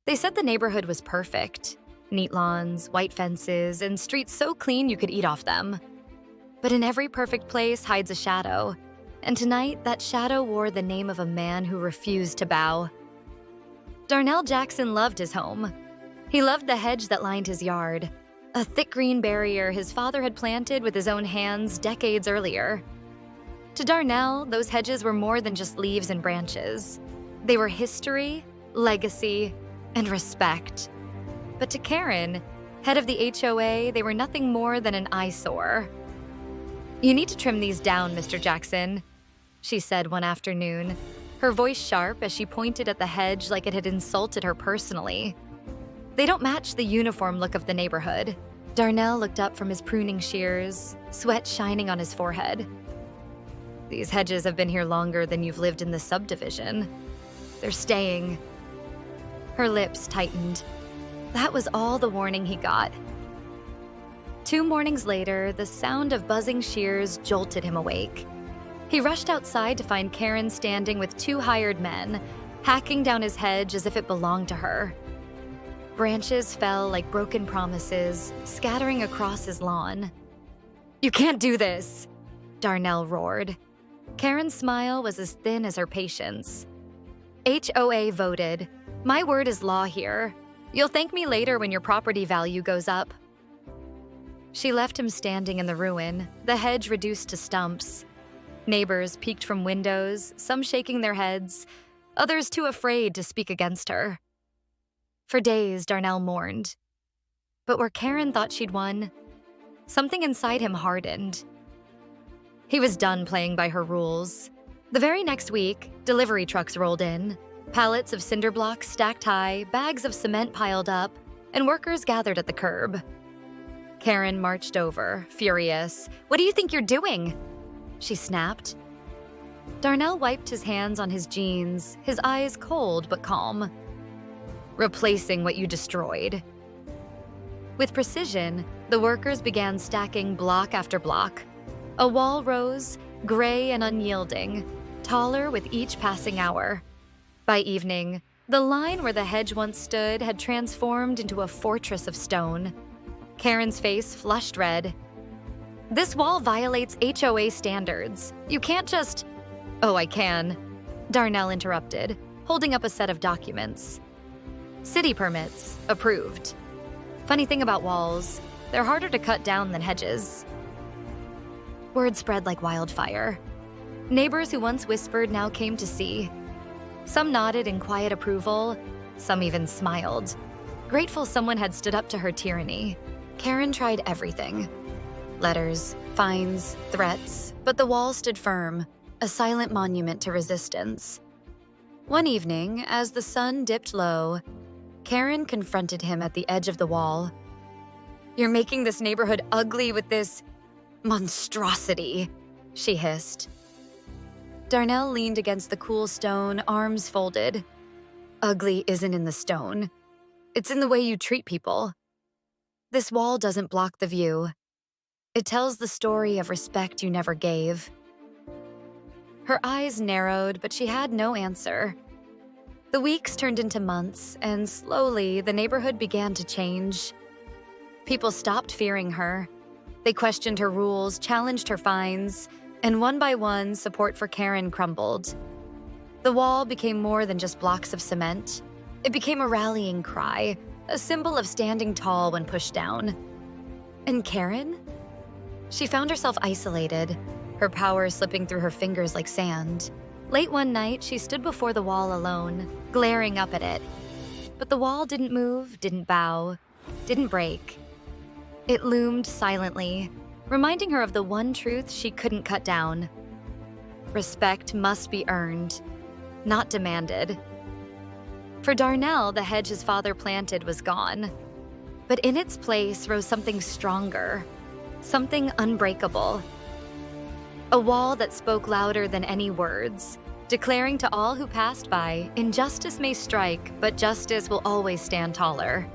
They said the neighborhood was perfect. Neat lawns, white fences, and streets so clean you could eat off them. But in every perfect place hides a shadow, and tonight that shadow wore the name of a man who refused to bow. Darnell Jackson loved his home. He loved the hedge that lined his yard, a thick green barrier his father had planted with his own hands decades earlier. To Darnell, those hedges were more than just leaves and branches. They were history, legacy, and respect. But to Karen, head of the HOA, they were nothing more than an eyesore. "You need to trim these down, Mr. Jackson," she said one afternoon, her voice sharp as she pointed at the hedge like it had insulted her personally. "They don't match the uniform look of the neighborhood." Darnell looked up from his pruning shears, sweat shining on his forehead. "These hedges have been here longer than you've lived in the subdivision. They're staying." Her lips tightened. That was all the warning he got. 2 mornings later, the sound of buzzing shears jolted him awake. He rushed outside to find Karen standing with 2 hired men, hacking down his hedge as if it belonged to her. Branches fell like broken promises, scattering across his lawn. "You can't do this!" Darnell roared. Karen's smile was as thin as her patience. "HOA voted. My word is law here. You'll thank me later when your property value goes up." She left him standing in the ruin, the hedge reduced to stumps. Neighbors peeked from windows, some shaking their heads, others too afraid to speak against her. For days, Darnell mourned. But where Karen thought she'd won, something inside him hardened. He was done playing by her rules. The very next week, delivery trucks rolled in. Pallets of cinder blocks stacked high, bags of cement piled up, and workers gathered at the curb. Karen marched over, furious. "What do you think you're doing?" she snapped. Darnell wiped his hands on his jeans, his eyes cold but calm. "Replacing what you destroyed." With precision, the workers began stacking block after block. A wall rose, gray and unyielding, taller with each passing hour. By evening, the line where the hedge once stood had transformed into a fortress of stone. Karen's face flushed red. "This wall violates HOA standards. You can't just—" "Oh, I can," Darnell interrupted, holding up a set of documents. "City permits, approved. Funny thing about walls, they're harder to cut down than hedges." Word spread like wildfire. Neighbors who once whispered now came to see. Some nodded in quiet approval, some even smiled, grateful someone had stood up to her tyranny. Karen tried everything. Letters, fines, threats, but the wall stood firm, a silent monument to resistance. One evening, as the sun dipped low, Karen confronted him at the edge of the wall. "You're making this neighborhood ugly with this monstrosity," she hissed. Darnell leaned against the cool stone, arms folded. "Ugly isn't in the stone. It's in the way you treat people. This wall doesn't block the view. It tells the story of respect you never gave." Her eyes narrowed, but she had no answer. The weeks turned into months, and slowly the neighborhood began to change. People stopped fearing her. They questioned her rules, challenged her fines, and one by one, support for Karen crumbled. The wall became more than just blocks of cement. It became a rallying cry, a symbol of standing tall when pushed down. And Karen? She found herself isolated, her power slipping through her fingers like sand. Late one night, she stood before the wall alone, glaring up at it. But the wall didn't move, didn't bow, didn't break. It loomed silently, reminding her of the one truth she couldn't cut down. Respect must be earned, not demanded. For Darnell, the hedge his father planted was gone. But in its place rose something stronger, something unbreakable. A wall that spoke louder than any words, declaring to all who passed by, injustice may strike, but justice will always stand taller.